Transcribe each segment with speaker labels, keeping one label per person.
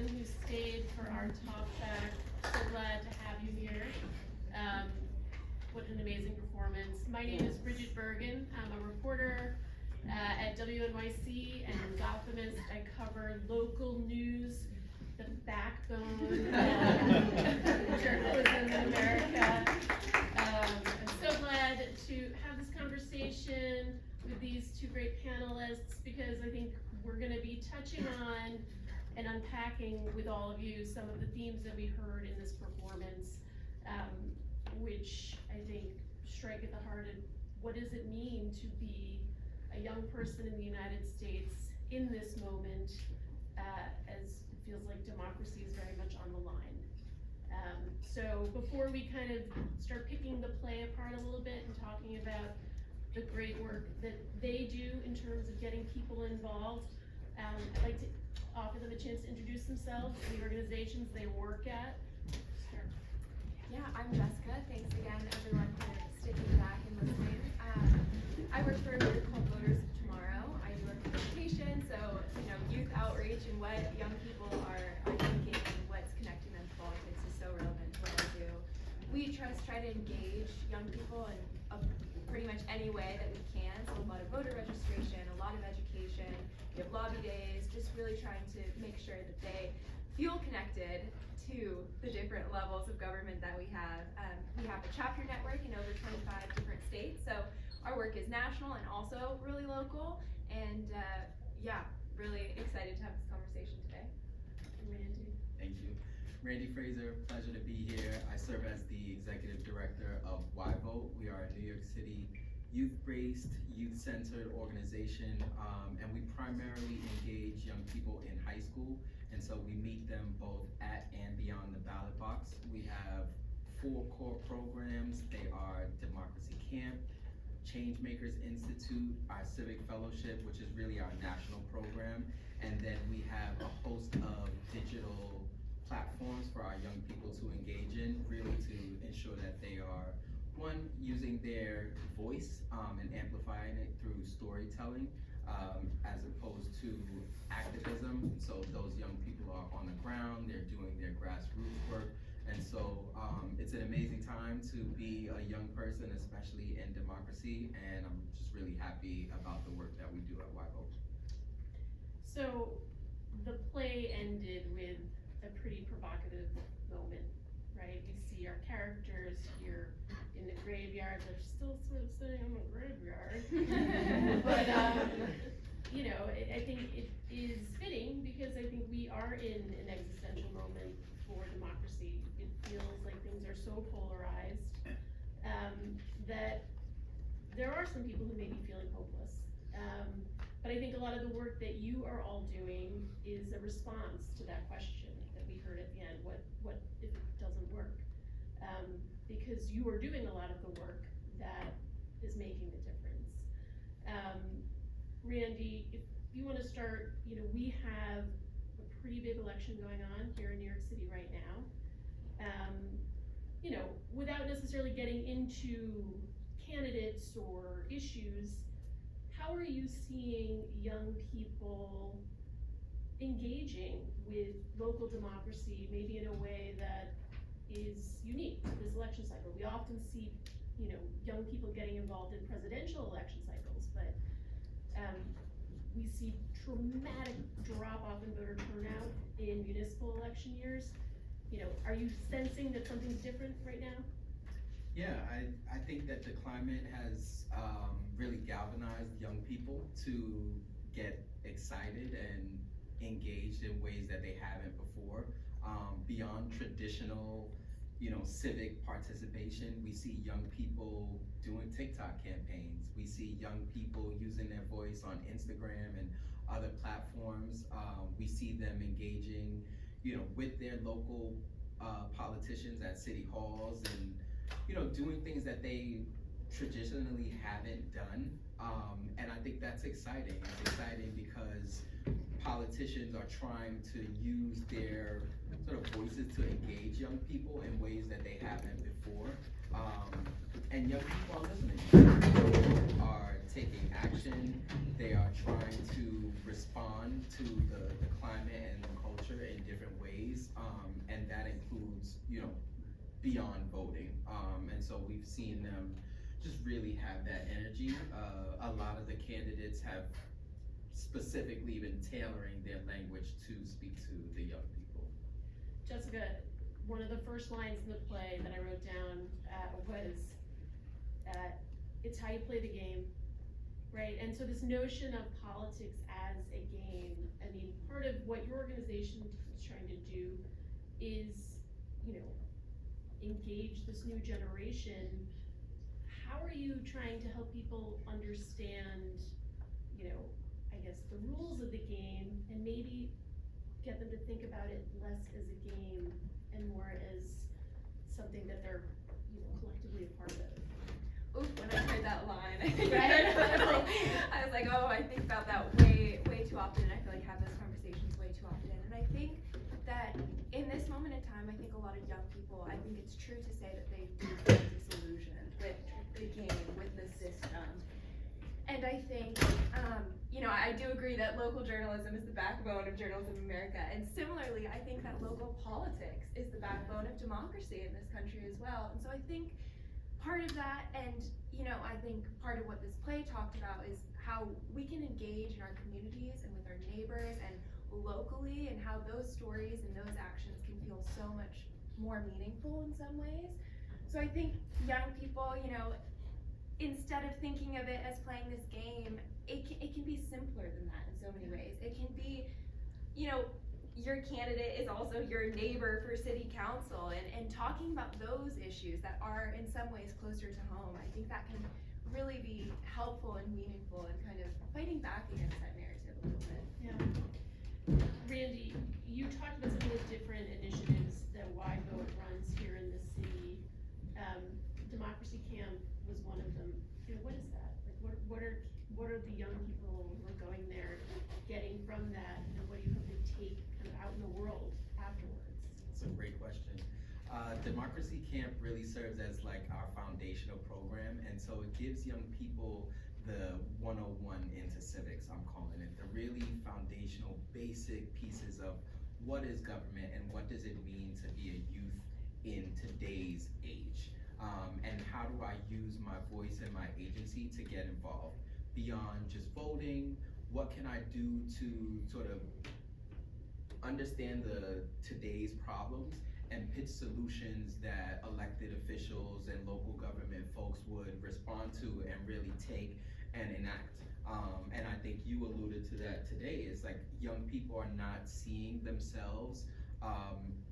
Speaker 1: everyone who stayed for our Talkback. So glad to have you here. What an amazing performance. My name is Brigid Bergin. I'm a reporter at WNYC and Gothamist. I cover local news, the backbone of journalism in America. I'm so glad to have this conversation with these two great panelists because I think we're going to be touching on and unpacking with all of you some of the themes that we heard in this performance, which I think strike at the heart of what does it mean to be a young person in the United States in this moment, as it feels like democracy is very much on the line. So before we kind of start picking the play apart a little bit and talking about the great work that they do in terms of getting people involved, I'd like to offer them a chance to introduce themselves and the organizations they work at. Sure.
Speaker 2: Yeah, I'm Jessica. Thanks again, everyone, for sticking back and listening. I work for a group called Voters of Tomorrow. I do representation, so youth outreach and what young people are thinking and what's connecting them to politics is so relevant to what I do. We try to engage young people in pretty much any way that we can. So a lot of voter registration, a lot of education. We have lobby days, just really trying to make sure that they feel connected to the different levels of government that we have. We have a chapter network in over 25 different states, so our work is national and also really local, and yeah, really excited to have this conversation today.
Speaker 1: Randy.
Speaker 3: Thank you. Randy Frazer, pleasure to be here. I serve as the Executive Director of YVote. We are a New York City youth-based, youth-centered organization, and we primarily engage young people in high school, and so we meet them both at and beyond the ballot box. We have 4 core programs. They are Democracy Camp, Changemakers Institute, our Civic Fellowship, which is really our national program, and then we have a host of digital platforms for our young people to engage in, really to ensure that they are, one, using their voice and amplifying it through storytelling as opposed to activism. So those young people are on the ground, they're doing their grassroots work, and so it's an amazing time to be a young person, especially in democracy, and I'm just really happy about the work that we do at YVote.
Speaker 1: So the play ended with a pretty provocative moment, right? We see our characters here in the graveyard. They're still sort of sitting in the graveyard. But, I think it is fitting because I think we are in an existential moment for democracy. It feels like things are so polarized that there are some people who may be feeling hopeless. But I think a lot of the work that you are all doing is a response to that question that we heard at the end. What if it doesn't work? Because you are doing a lot of the work that is making the difference. Randy, if you want to start, we have a pretty big election going on here in New York City right now. Without necessarily getting into candidates or issues, how are you seeing young people engaging with local democracy, maybe in a way that is unique to this election cycle? We often see, young people getting involved in presidential election cycles, but we see dramatic drop-off in voter turnout in municipal election years. Are you sensing that something's different right now?
Speaker 3: Yeah, I think that the climate has really galvanized young people to get excited and engaged in ways that they haven't before. Beyond traditional, civic participation, we see young people doing TikTok campaigns. We see young people using their voice on Instagram and other platforms. We see them engaging, with their local politicians at city halls and, doing things that they traditionally haven't done. And I think that's exciting. It's exciting because politicians are trying to use their sort of voices to engage young people in ways that they haven't before. And young people are listening. They are taking action. They are trying to respond to the climate and the culture in different that includes, beyond voting. And so we've seen them just really have that energy. A lot of the candidates have specifically been tailoring their language to speak to the young people.
Speaker 1: Jessica, one of the first lines in the play that I wrote down was, it's how you play the game, right? And so this notion of politics as a game, I mean, part of what your organization is trying to do is, engage this new generation. How are you trying to help people understand, I guess the rules of the game, and maybe get them to think about it less as a game and more as something that they're, collectively a part of?
Speaker 2: Oof, when I heard that line,
Speaker 1: Right.
Speaker 2: I was like, oh, I think about that way too often, and I feel like I have those conversations way too often. And I think that in this moment in time, I think a lot of young people, I think it's true to say that they do feel disillusioned with the game, with the system. And I think, I do agree that local journalism is the backbone of journalism in America. And similarly, I think that local politics is the backbone of democracy in this country as well. And so I think part of that, and I think part of what this play talked about is how we can engage in our communities and with our neighbors and locally, and how those stories and those actions can feel so much more meaningful in some ways. So I think young people, instead of thinking of it as playing this game, it can be simpler than that in so many ways. It can be, your candidate is also your neighbor for city council, and talking about those issues that are in some ways closer to home. I think that can really be helpful and meaningful and kind of fighting back against that narrative a little bit.
Speaker 1: Yeah. Randy, you talked about some of the different initiatives that YVote runs here in the city. Democracy Camp was one of them. What is that? Like, what are the young people who are going there getting from that, and what do you hope to take kind of out in the world afterwards?
Speaker 3: That's a great question. Democracy Camp really serves as like our foundational program, and so it gives young people the 101 into civics, I'm calling it, the really foundational, basic pieces of what is government and what does it mean to be a youth in today's age. And how do I use my voice and my agency to get involved? Beyond just voting, what can I do to sort of understand today's problems and pitch solutions that elected officials and local government folks would respond to and really take and enact. And I think you alluded to that today. It's like young people are not seeing themselves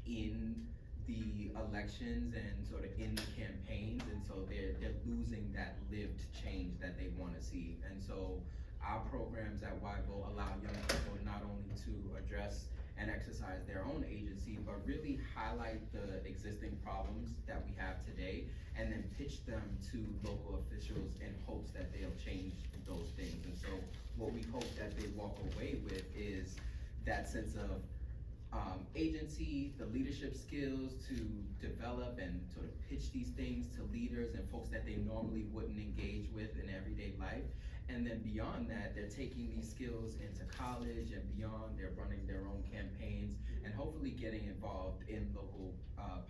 Speaker 3: in the elections and sort of in the campaigns, and so they're losing that lived change that they want to see. And so our programs at YVote allow young people not only to address and exercise their own agency, but really highlight the existing problems that we have today, and then pitch them to local officials in hopes that they'll change those things. And so what we hope that they walk away with is that sense of agency, the leadership skills to develop and sort of pitch these things to leaders and folks that they normally wouldn't engage with in everyday life. And then beyond that, they're taking these skills into college and beyond. They're running their own campaigns and hopefully getting involved in local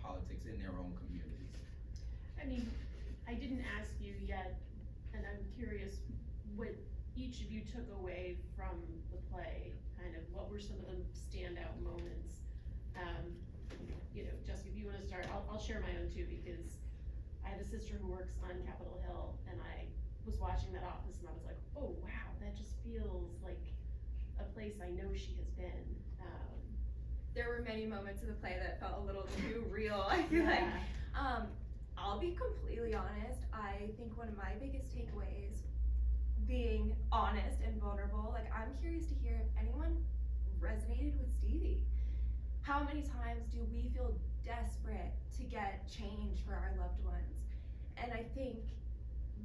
Speaker 3: politics in their own communities.
Speaker 1: I mean, I didn't ask you yet, and I'm curious what each of you took away from the play. Kind of, what were some of the standout moments? Jessica, if you want to start, I'll share my own too, because I have a sister who works on Capitol Hill, and I was watching that office and I was like, oh wow, that just feels like a place I know she has been.
Speaker 2: There were many moments in the play that felt a little too real, I feel like. I'll be completely honest, I think one of my biggest takeaways, being honest and vulnerable, like I'm curious to hear if anyone resonated with Stevie. How many times do we feel desperate to get change for our loved ones? And I think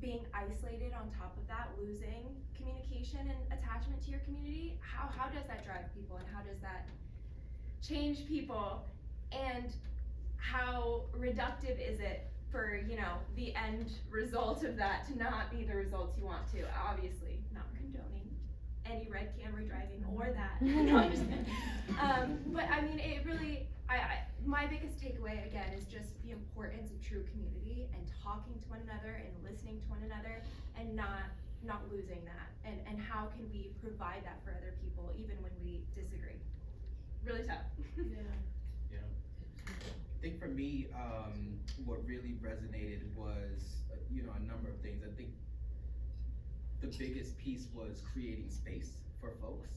Speaker 2: being isolated on top of that, losing communication and attachment to your community, how does that drive people, and how does that change people, and how reductive is it for the end result of that to not be the results you want to? Obviously not condoning any red camera driving or that. No, I'm just kidding. But I mean, it really, my biggest takeaway again is just the importance of true community and talking to one another and listening to one another and not losing that, and how can we provide that for other people even when we disagree. Really tough.
Speaker 1: Yeah.
Speaker 3: I think for me, what really resonated was, a number of things. I think the biggest piece was creating space for folks.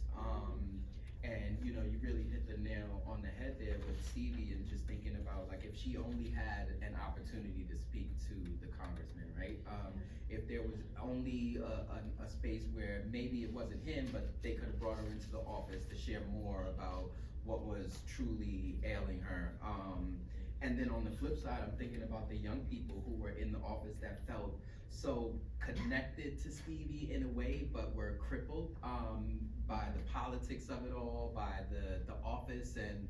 Speaker 3: And you really hit the nail on the head there with Stevie, and just thinking about, like, if she only had an opportunity to speak to the congressman, right? If there was only a space where maybe it wasn't him, but they could have brought her into the office to share more about what was truly ailing her. And then on the flip side, I'm thinking about the young people who were in the office that felt so connected to Stevie in a way, but were crippled by the politics of it all, by the office. And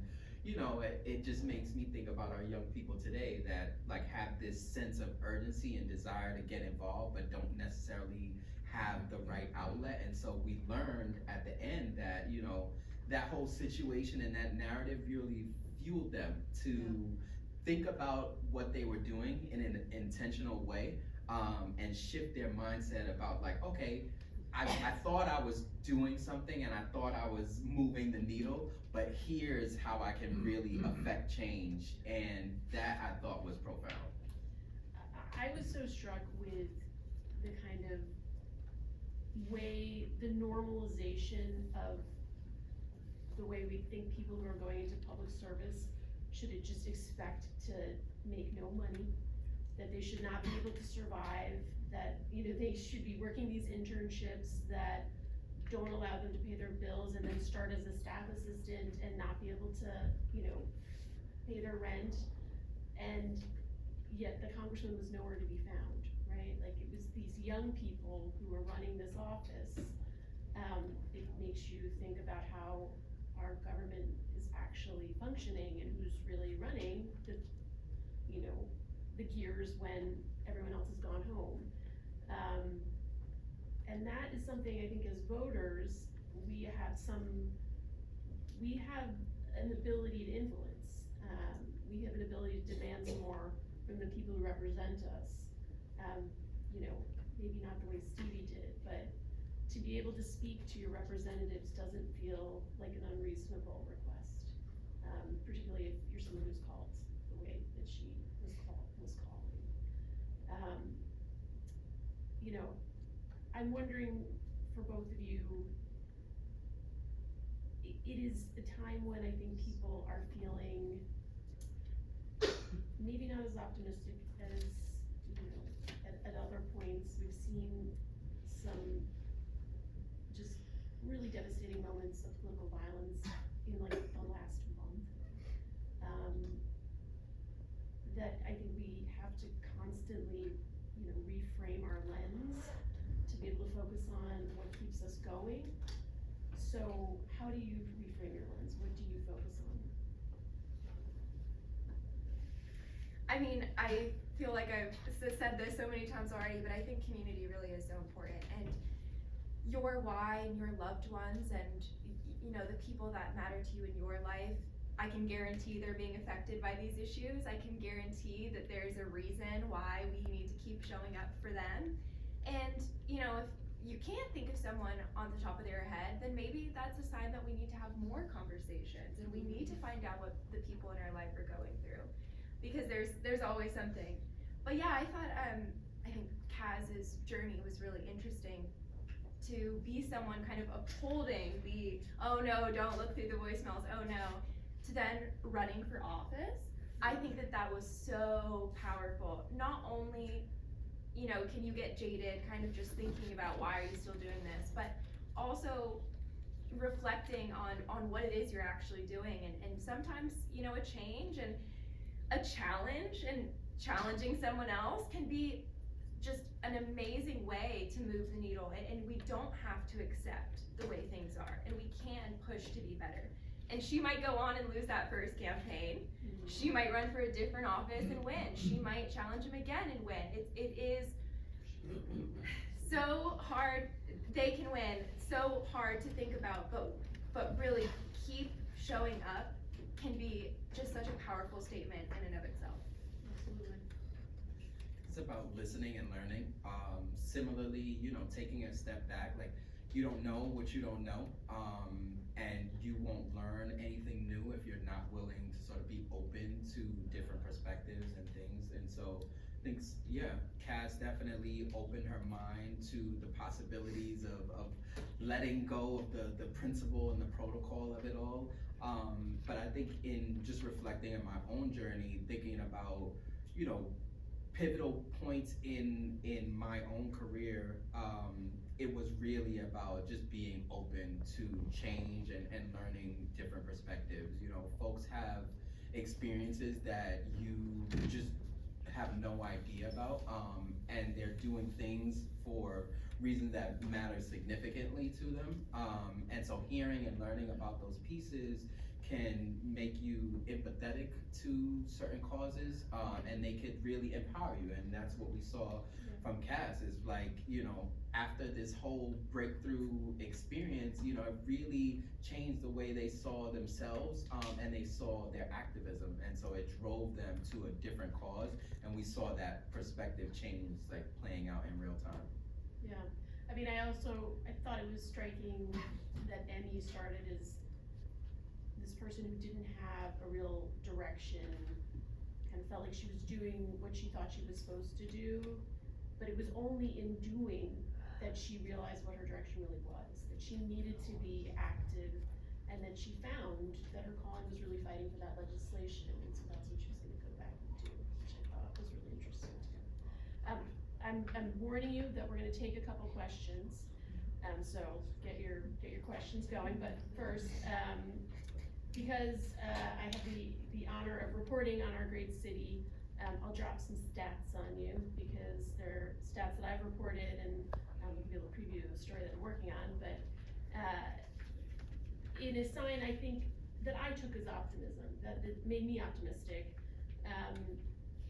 Speaker 3: it just makes me think about our young people today that like have this sense of urgency and desire to get involved, but don't necessarily have the right outlet. And so we learned at the end that that whole situation and that narrative really fueled them to think about what they were doing in an intentional way, and shift their mindset about, like, okay, I thought I was doing something and I thought I was moving the needle, but here's how I can really affect change. And that I thought was profound.
Speaker 1: I was so struck with the kind of way, the normalization of the way we think people who are going into public service should just expect to make no money, that they should not be able to survive, that they should be working these internships that don't allow them to pay their bills, and then start as a staff assistant and not be able to pay their rent. And yet the congressman was nowhere to be found, right? Like, it was these young people who were running this office. It makes you think about how our government is actually functioning and who's really running the gears when everyone else has gone home. And that is something I think as voters, we have an ability to influence. We have an ability to demand more from the people who represent us. Maybe not the way Stevie did, but to be able to speak to your representatives doesn't feel like an unreasonable request, particularly if you're someone who's called the way that she was calling. I'm wondering for both of you, it is a time when I think people are feeling maybe not as optimistic as at other points. We've seen some just really devastating moments of political violence in like the last month, that I think we have to constantly reframe our lens to be able to focus on what keeps us going. So how do you reframe your lens? What do you focus on?
Speaker 2: I mean, I feel like I've said this so many times already, but I think community really is so important. And your why and your loved ones and the people that matter to you in your life, I can guarantee they're being affected by these issues. I can guarantee that there's a reason why we need to keep showing up for them. And if you can't think of someone on the top of their head, then maybe that's a sign that we need to have more conversations, and we need to find out what the people in our life are going through, because there's always something. But yeah, I thought I think Kaz's journey was really interesting, to be someone kind of upholding the, oh no, don't look through the voicemails, oh no, to then running for office. I think that was so powerful. Not only can you get jaded kind of just thinking about why are you still doing this, but also reflecting on what it is you're actually doing, and sometimes a change and a challenge and challenging someone else can be just an amazing way to move the needle, and we don't have to accept the way things are, and we can push to be better. And she might go on and lose that first campaign. She might run for a different office and win. She might challenge him again and win. It is so hard. They can win. So hard to think about, but really keep showing up can be just
Speaker 3: it's about listening and learning. Similarly, you know, taking a step back, like you don't know what you don't know, and you won't learn anything new if you're not willing to sort of be open to different perspectives and things. And so I think, yeah, Cass definitely opened her mind to the possibilities of letting go of the principle and the protocol of it all. But I think in just reflecting on my own journey, thinking about, you know, pivotal points in my own career, it was really about just being open to change and learning different perspectives. You know, folks have experiences that you just have no idea about, and they're doing things for reasons that matter significantly to them. And so hearing and learning about those pieces can make you empathetic to certain causes, and they could really empower you. And that's what we saw from Cass, is like, you know, after this whole breakthrough experience, you know, it really changed the way they saw themselves, and they saw their activism. And so it drove them to a different cause, and we saw that perspective change, like playing out in real time.
Speaker 1: Yeah, I mean, I thought it was striking that Emmy started as this person who didn't have a real direction, kind of felt like she was doing what she thought she was supposed to do, but it was only in doing that she realized what her direction really was, that she needed to be active, and then she found that her calling was really fighting for that legislation, and so that's what she was gonna go back and do, which I thought was really interesting. I'm warning you that we're gonna take a couple questions, so get your questions going, but first, because I have the honor of reporting on our great city, I'll drop some stats on you because they're stats that I've reported, and we'll be able to preview a story that I'm working on, but in a sign I think that I took as optimism, that it made me optimistic.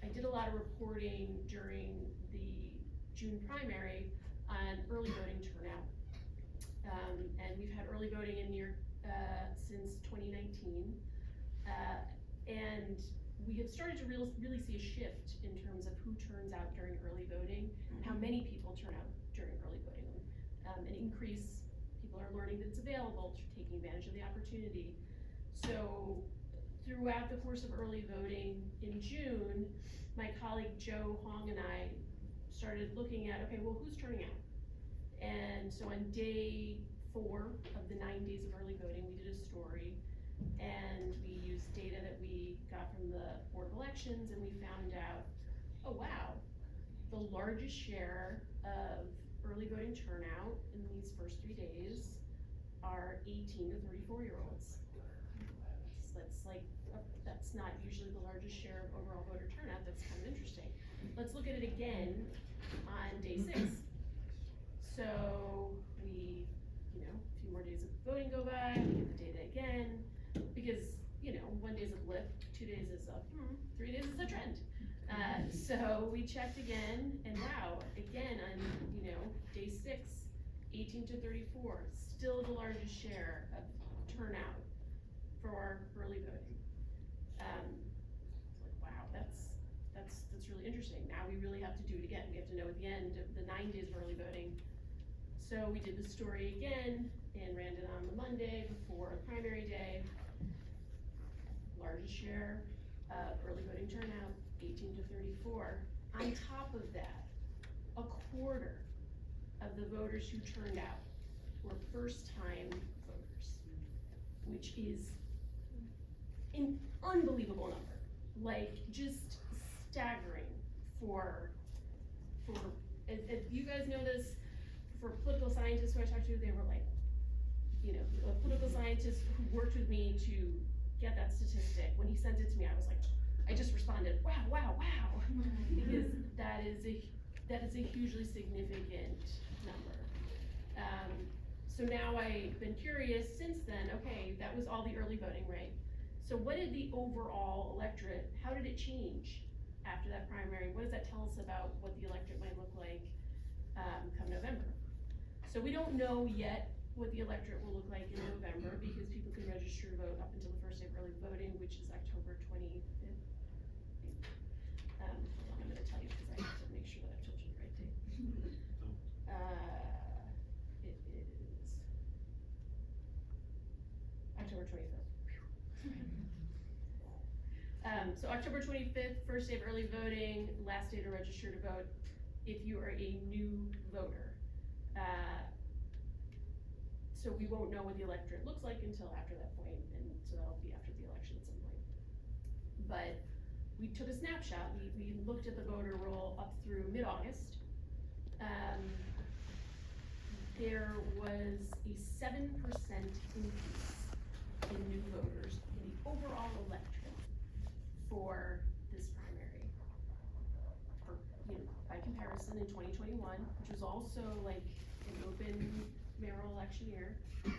Speaker 1: I did a lot of reporting during the June primary on early voting turnout, and we've had early voting in New York since 2019, and we have started to really see a shift in terms of who turns out during early voting, and how many people turn out during early voting. An increase, people are learning that it's available, taking advantage of the opportunity. So throughout the course of early voting in June, my colleague Joe Hong and I started looking at, okay, well, who's turning out? And so on day 4 of the 9 days of early voting, we did a story, and we used data that we got from the Board of Elections, and we found out, oh wow, the largest share of early voting turnout in these first 3 days are 18 to 34-year-olds. That's not usually the largest share of overall voter turnout. That's kind of interesting. Let's look at it again on day 6. So we, you know, a few more days of voting go by, we get the data again, because, you know, 1 day is a blip, 2 days is a 3 days is a trend. So we checked again, and wow, again on, you know, day 6, 18 to 34, still the largest share of turnout for early voting. Like, wow, that's really interesting. Now we really have to do it again. We have to know at the end of the 9 days of early voting. So we did the story again and ran it on the Monday before primary day. Largest share of early voting turnout, 18 to 34. On top of that, a quarter of the voters who turned out were first-time voters, which is an unbelievable number. Like, just staggering for if you guys know this, for political scientists who I talked to, they were like, you know, a political scientist who worked with me to get that statistic, when he sent it to me, I was like, I just responded, wow, wow, wow, because that is a hugely significant number. So now I've been curious since then, okay, that was all the early voting, right? So what did the overall electorate, how did it change after that primary? What does that tell us about what the electorate might look like come November? So we don't know yet what the electorate will look like in November, because people can register to vote up until the first day of early voting, which is October 25th. Hold on, I'm gonna tell you because I have to make 25th. So October 25th, first day of early voting, last day to register to vote if you are a new voter. So we won't know what the electorate looks like until after that point, and so that'll be after the election at some point. But we took a snapshot, we looked at the voter roll up through mid-August. There was a 7% increase in new voters in the overall electorate for this primary. By comparison, in 2021, which was also like an open mayoral election year, it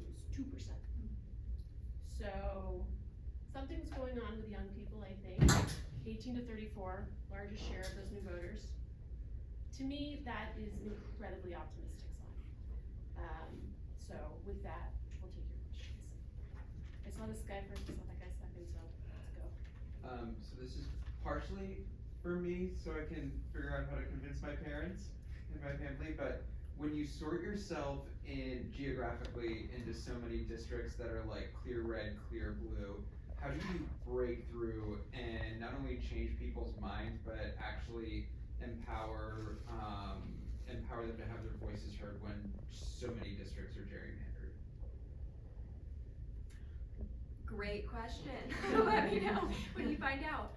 Speaker 1: was 2%. So something's going on with young people, I think. 18 to 34, largest share of those new voters. To me, that is an incredibly optimistic sign. So with that, we'll take your questions. I saw this guy first, I saw that guy second, so let's go.
Speaker 4: So this is partially for me, so I can figure out how to convince my parents and my family, but when you sort yourself in geographically into so many districts that are like clear red, clear blue, how do you break through and not only change people's minds, but actually empower them to have their voices heard when so many districts are gerrymandered?
Speaker 2: Great question. Let me know when you find out.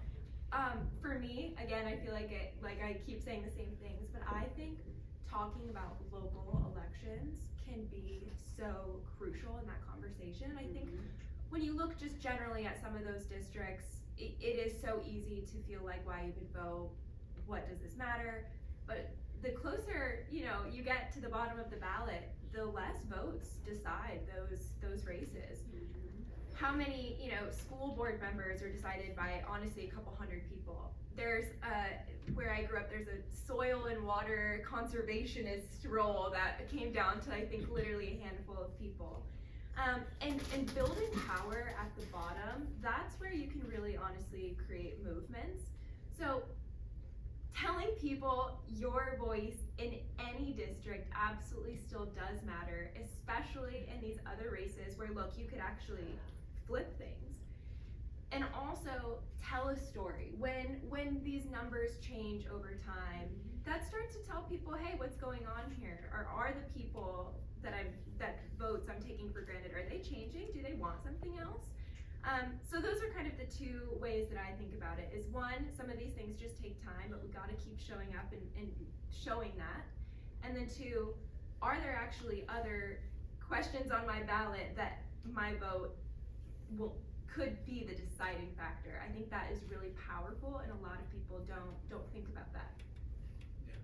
Speaker 2: For me, again, I feel like I keep saying the same things, but I think talking about local elections can be so crucial in that conversation. I think when you look just generally at some of those districts, it is so easy to feel like, why even vote? What does this matter? But the closer, you get to the bottom of the ballot, the less votes decide those races. How many, school board members are decided by, honestly, a couple hundred people. There's, where I grew up, there's a soil and water conservationist role that came down to, I think, literally a handful of people. And building power at the bottom, that's where you can really honestly create movements. So telling people your voice in any district absolutely still does matter, especially in these other races where, look, you could actually flip things. And also tell a story. When these numbers change over time, that starts to tell people, hey, what's going on here? Or are the people that votes I'm taking for granted, are they changing? Do they want something else? So those are kind of the two ways that I think about it, is one, some of these things just take time, but we gotta keep showing up and showing that. And then two, are there actually other questions on my ballot that my vote could be the deciding factor? I think that is really powerful, and a lot of people don't think about that.
Speaker 3: Yeah.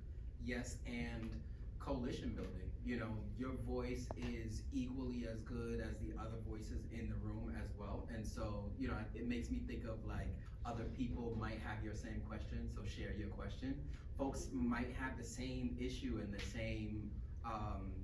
Speaker 3: Yes, and coalition building. Your voice is equally as good as the other voices in the room as well. And so, it makes me think of like other people might have your same question, so share your question. Folks might have the same issue and the same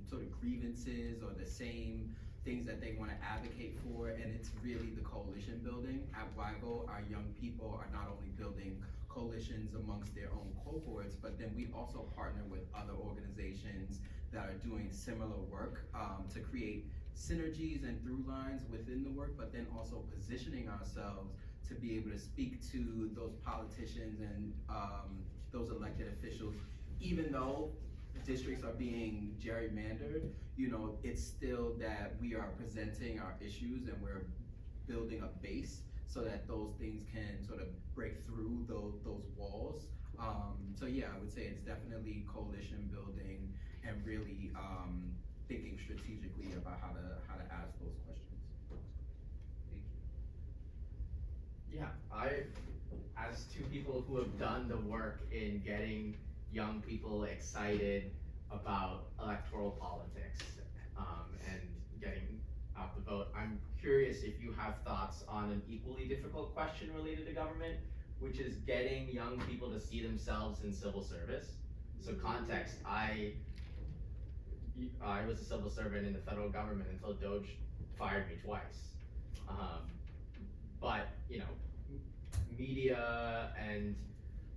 Speaker 3: sort of grievances or the same things that they want to advocate for, and it's really the coalition building. At YVote, our young people are not only building coalitions amongst their own cohorts, but then we also partner with other organizations that are doing similar work to create synergies and through lines within the work, but then also positioning ourselves to be able to speak to those politicians and those elected officials. Even though districts are being gerrymandered, it's still that we are presenting our issues and we're building a base so that those things can sort of break through those walls. So yeah, I would say it's definitely coalition building and really thinking strategically about how to ask those questions.
Speaker 4: Thank you.
Speaker 5: Yeah, as two people who have done the work in getting young people excited about electoral politics and getting out the vote, I'm curious if you have thoughts on an equally difficult question related to government, which is getting young people to see themselves in civil service. So context, I was a civil servant in the federal government until Doge fired me twice. But media and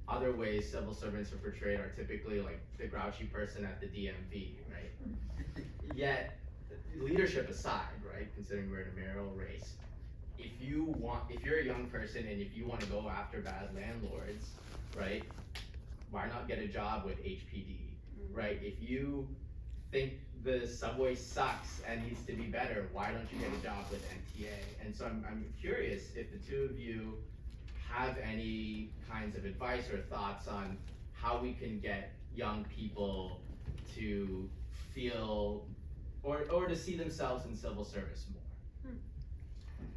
Speaker 5: other ways civil servants are portrayed are typically like the grouchy person at the DMV, right? Yet leadership aside, right, considering we're in a mayoral race, if you're a young person and if you wanna go after bad landlords, right, why not get a job with HPD, right? If you think the subway sucks and needs to be better, why don't you get a job with NTA? And so I'm curious if the two of you have any kinds of advice or thoughts on how we can get young people to feel or to see themselves in civil service more.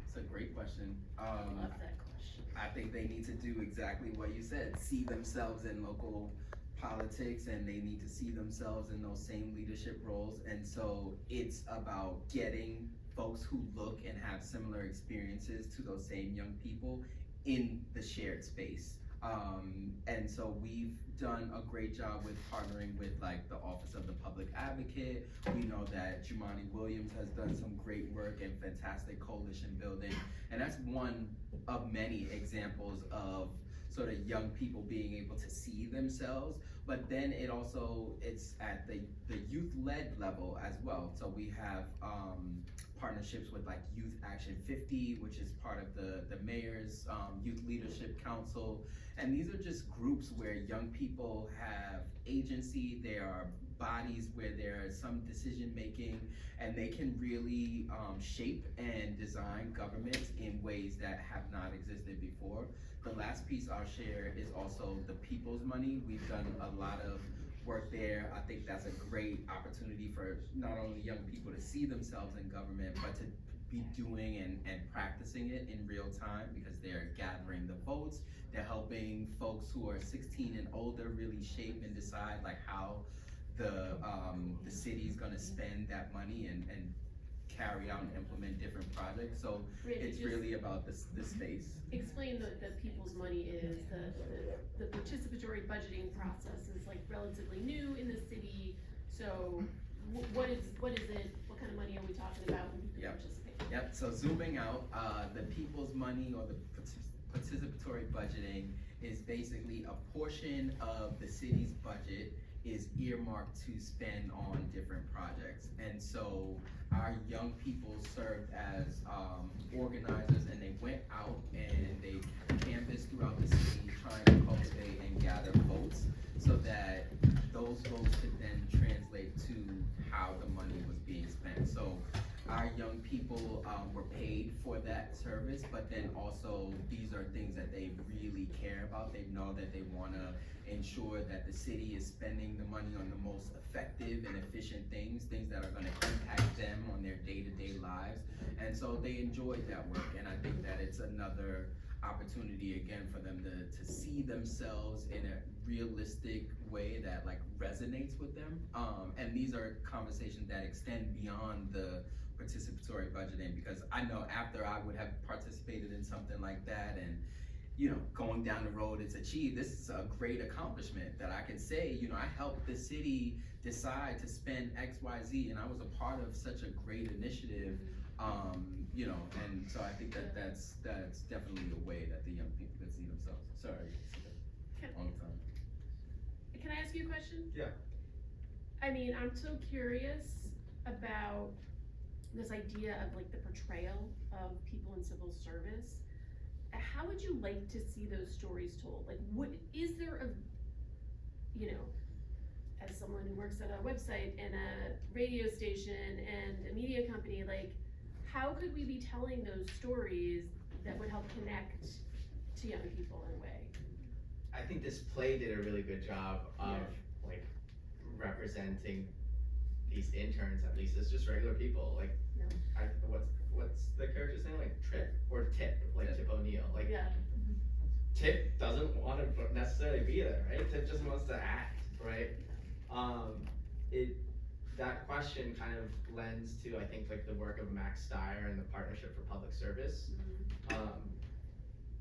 Speaker 3: It's a great question.
Speaker 1: I love that question.
Speaker 3: I think they need to do exactly what you said, see themselves in local politics, and they need to see themselves in those same leadership roles. And so it's about getting folks who look and have similar experiences to those same young people in the shared space. And so we've done a great job with partnering with like the Office of the Public Advocate. We know that Jumani Williams has done some great work and fantastic coalition building. And that's one of many examples of sort of young people being able to see themselves. But then it's at the youth-led level as well. So we have partnerships with like Youth Action 50, which is part of the mayor's Youth Leadership Council. And these are just groups where young people have agency. There are bodies where there is some decision making, and they can really shape and design governments in ways that have not existed before. The last piece I'll share is also the people's money. We've done a lot of work there. I think that's a great opportunity for not only young people to see themselves in government, but to be doing and practicing it in real time, because they're gathering the votes. They're helping folks who are 16 and older really shape and decide like how the city's gonna spend that money and carry out and implement different projects. So it's really about the space.
Speaker 1: Explain the people's money is, the participatory budgeting process is like relatively new in the city. So what is it, what kind of money are we talking about when people participate?
Speaker 3: Yep, so zooming out, the people's money or the participatory budgeting is basically a portion of the city's budget is earmarked to spend on different projects. And so our young people served as organizers, and they went out and they canvassed throughout the city trying to cultivate and gather votes so that those votes could then translate to how the money was being spent. So our young people were paid for that service, but then also these are things that they really care about. They know that they wanna ensure that the city is spending the money on the most effective and efficient things that are gonna impact them on their day-to-day lives. And so they enjoyed that work, and I think that it's another opportunity again for them to see themselves in a realistic way that like resonates with them. And these are conversations that extend beyond the participatory budgeting, because I know after I would have participated in something like that and going down the road it's achieved, this is a great accomplishment that I can say, I helped the city decide to spend XYZ, and I was a part of such a great initiative. And so I think that's definitely a way that the young people can see themselves. Sorry, long time.
Speaker 1: Can I ask you a question?
Speaker 5: Yeah.
Speaker 1: I mean, I'm so curious about this idea of like the portrayal of people in civil service. How would you like to see those stories told? Like, is there a, as someone who works at a website and a radio station and a media company, like, how could we be telling those stories that would help connect to young people in a way?
Speaker 5: I think this play did a really good job of like representing these interns, at least, as just regular people. Like, what's the character's name? Like Trip or Tip, like Tip O'Neill. Like, Tip doesn't want to necessarily be there, right? Tip just wants to act, right? That question kind of lends to, I think, like the work of Max Steyer and the Partnership for Public Service.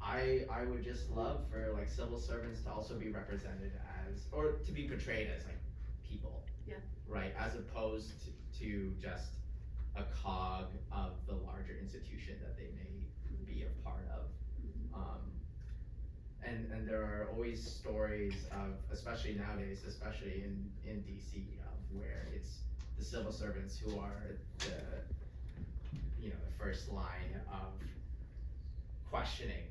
Speaker 5: I would just love for like civil servants to also be represented as, or to be portrayed as like people, right? As opposed to just a cog of the larger institution that they may be a part of. And there are always stories of, especially nowadays, especially in DC, of where it's the civil servants who are the first line of questioning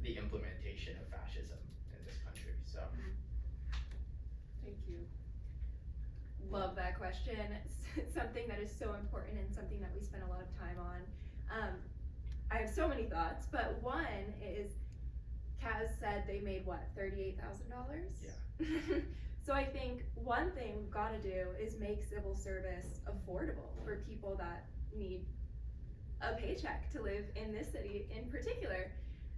Speaker 5: the implementation of fascism in this country. So
Speaker 1: Thank you.
Speaker 2: Love that question. It's something that is so important and something that we spend a lot of time on. I have so many thoughts, but one is Kaz said they made what, $38,000?
Speaker 5: Yeah.
Speaker 2: So I think one thing we've got to do is make civil service affordable for people that need a paycheck to live in this city in particular.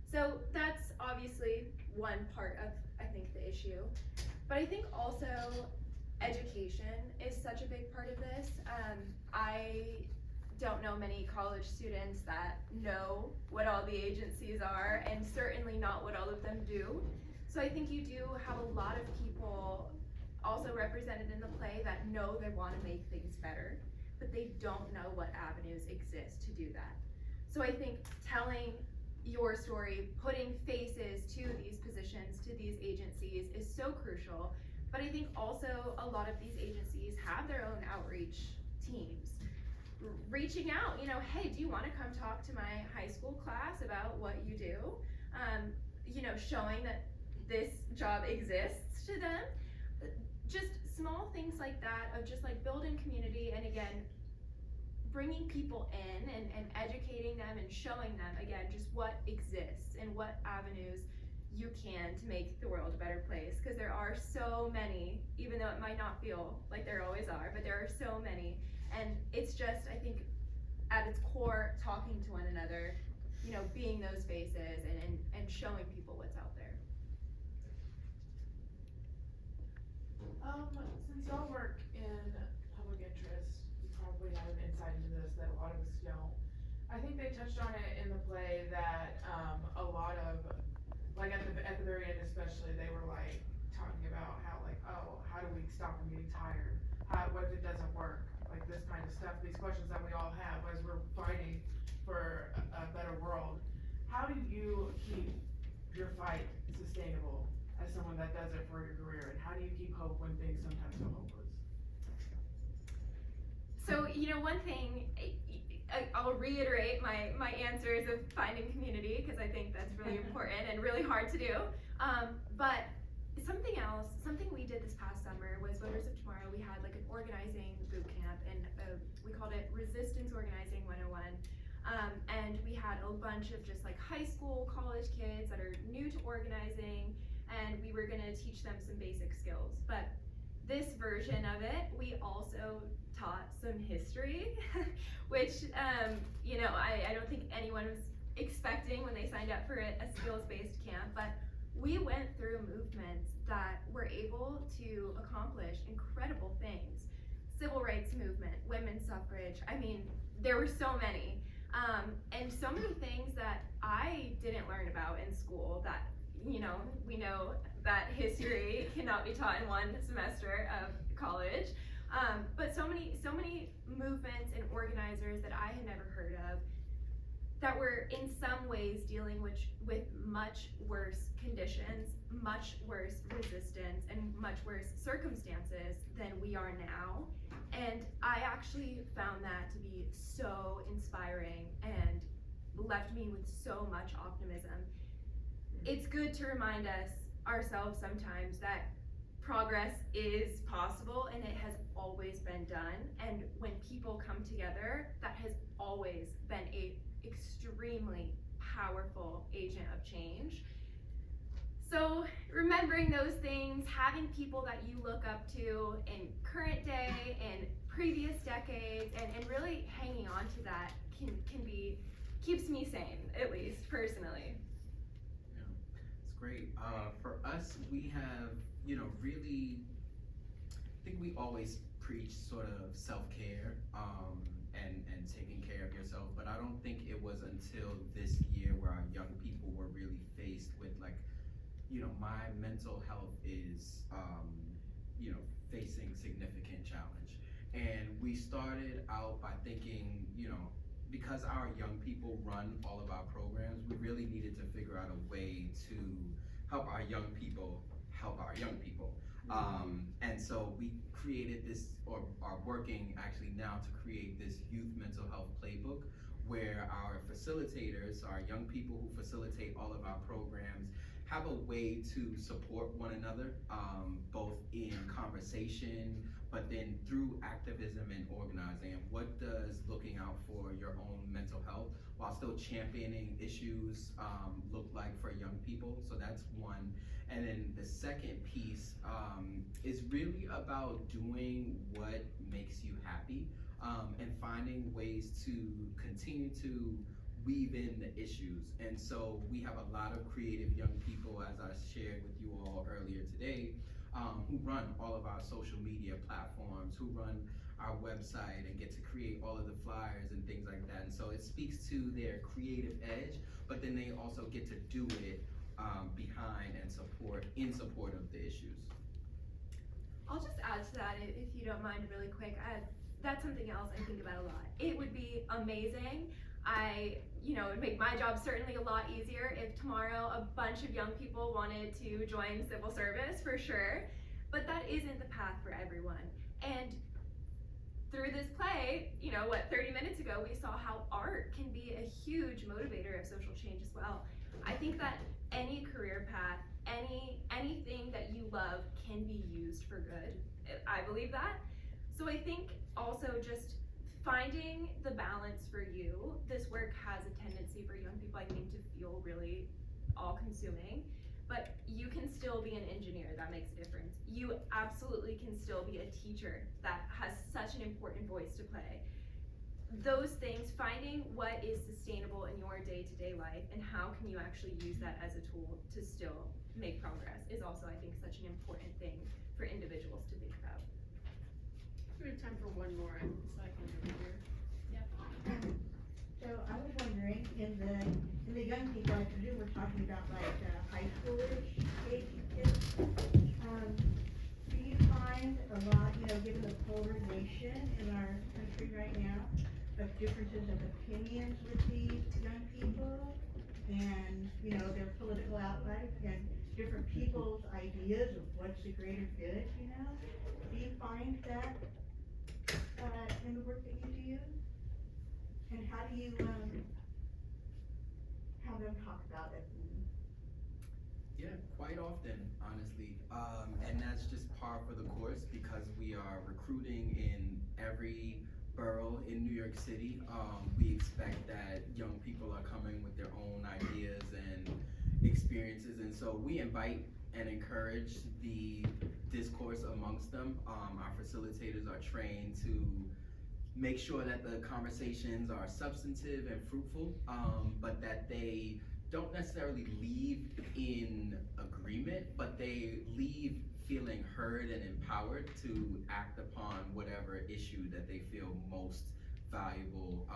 Speaker 2: So that's obviously one part of, I think, the issue. But I think also education is such a big part of this. I don't know many college students that know what all the agencies are, and certainly not what all of them do. So I think you do have a lot of people also represented in the play that know they want to make things better, but they don't know what avenues exist to do that. So I think telling your story, putting faces to these positions, to these agencies is so crucial. But I think also a lot of these agencies have their own outreach teams. Reaching out, hey, do you want to come talk to my high school class about what you do? Showing that this job exists to them. Just small things like that of just like building community, and again, bringing people in and educating them and showing them again just what exists and what avenues you can to make the world a better place, because there are so many, even though it might not feel like there always are, but there are so many. And it's just, I think, at its core, talking to one another, being those faces and showing people what's out there.
Speaker 6: Since y'all work in public interest, you probably have an insight into this that a lot of us don't. I think they touched on it in the play that a lot of, like at the very end especially, they were like talking about how like, oh, how do we stop from getting tired? What if it doesn't work? Like this kind of stuff, these questions that we all have as we're fighting for a better world. How do you keep your fight sustainable as someone that does it for your career, and how do you keep hope when things sometimes feel hopeless?
Speaker 2: So, one thing, I'll reiterate my answers of finding community, because I think that's really important and really hard to do. But something we did this past summer was Voters of Tomorrow. We had like an organizing boot camp, and we called it Resistance Organizing 101. And we had a bunch of just like high school, college kids that are new to organizing, and we were gonna teach them some basic skills. But this version of it, we also taught some history, which, I don't think anyone was expecting when they signed up for a skills-based camp, but we went through movements that were able to accomplish incredible things. Civil rights movement, women's suffrage, there were so many. And so many things that I didn't learn about in school that, we know that history cannot be taught in one semester of college. But so many movements and organizers that I had never heard of that were in some ways dealing with much worse conditions, much worse resistance, and much worse circumstances than we are now. And I actually found that to be so inspiring and left me with so much optimism. It's good to remind ourselves sometimes that progress is possible, and it has always been done. And when people come together, that has always been a extremely powerful agent of change. So remembering those things, having people that you look up to in current day and previous decades, and really hanging on to that keeps me sane, at least personally.
Speaker 3: Yeah, it's great. For us, we have, really, I think we always preach sort of self-care, and taking care of yourself, but I don't think it was until this year where our young people were really faced with my mental health is, facing significant challenge. And we started out by thinking, because our young people run all of our programs, we really needed to figure out a way to help our young people help our young people. And so we created this, or are working actually now to create this youth mental health playbook where our facilitators, our young people who facilitate all of our programs, have a way to support one another, both in conversation, but then through activism and organizing. And what does looking out for your own mental health while still championing issues look like for young people? So that's one. And then the second piece is really about doing what makes you happy, and finding ways to continue to weave in the issues. And so we have a lot of creative young people, as I shared with you all earlier today, who run all of our social media platforms, who run our website and get to create all of the flyers and things like that. And so it speaks to their creative edge, but then they also get to do it behind and in support of the issues.
Speaker 2: I'll just add to that, if you don't mind, really quick. That's something else I think about a lot. It would be amazing. It would make my job certainly a lot easier if tomorrow a bunch of young people wanted to join civil service, for sure. But that isn't the path for everyone. And through this play, 30 minutes ago, we saw how art can be a huge motivator of social change as well. I think that any career path, anything that you love can be used for good. I believe that. So I think also just finding the balance for you. This work has a tendency for young people, I think, to feel really all-consuming, but you can still be an engineer. That makes a difference. You absolutely can still be a teacher that has such an important voice to play. Those things, finding what is sustainable in your day-to-day life and how can you actually use that as a tool to still make progress is also, I think, such an important thing for individuals to think about.
Speaker 1: We have time for one more, so I can over here.
Speaker 7: So I was wondering, in the young people, I presume we're talking about like high schoolish age kids. Do you find a lot, given the polarization in our country right now, of differences of opinions with these young people and, their political outlook and different people's ideas of what's the greater good, Do you find that in the work that you do? And how do you have them talk about it?
Speaker 3: Yeah, quite often, honestly. And that's just par for the course because we are recruiting in every borough in New York City. We expect that young people are coming with their own ideas and experiences, and so we invite and encourage the discourse amongst them. Our facilitators are trained to make sure that the conversations are substantive and fruitful, but that they don't necessarily leave in agreement, but they leave feeling heard and empowered to act upon whatever issue that they feel most valuable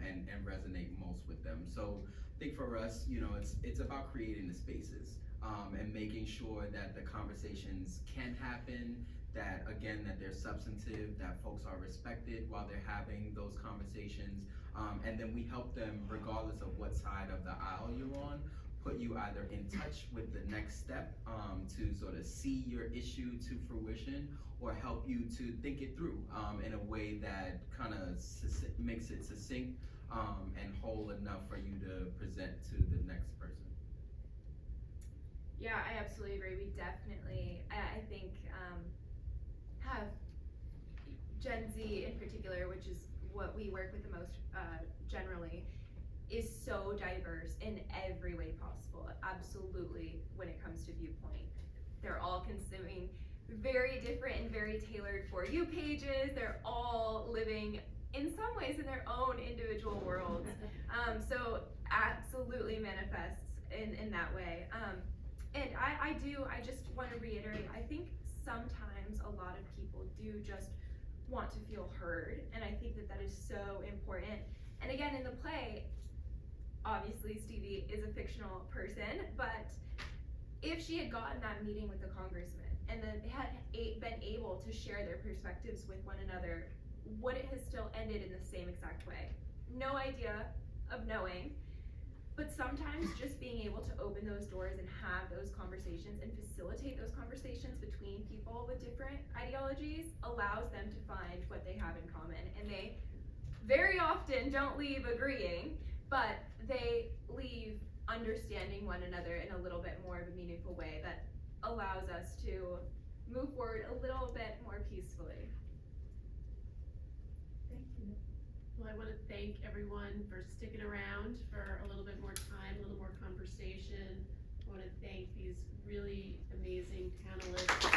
Speaker 3: and resonate most with them. So I think for us, it's about creating the spaces and making sure that the conversations can happen, that they're substantive, that folks are respected while they're having those conversations, and then we help them, regardless of what side of the aisle you're on, put you either in touch with the next step to sort of see your issue to fruition, or help you to think it through in a way that kind of makes it succinct and whole enough for you to present to the next person.
Speaker 2: Yeah, I absolutely agree. We definitely, I think, have Gen Z in particular, which is what we work with the most generally, is so diverse in every way possible. Absolutely, when it comes to viewpoint. They're all consuming very different and very tailored For You pages. They're all living in some ways in their own individual worlds. So absolutely manifests in that way. And I just want to reiterate, I think sometimes a lot of people do just want to feel heard, and I think that is so important. And again, in the play, obviously Stevie is a fictional person, but if she had gotten that meeting with the congressman and then had been able to share their perspectives with one another, would it have still ended in the same exact way? No idea of knowing, But sometimes just being able to open those doors and have those conversations and facilitate those conversations between people with different ideologies allows them to find what they have in common. And they very often don't leave agreeing, but they leave understanding one another in a little bit more of a meaningful way that allows us to move forward a little bit more peacefully.
Speaker 7: Thank you.
Speaker 1: Well, I want to thank everyone for sticking around for a little bit more time, a little more conversation. I want to thank these really amazing panelists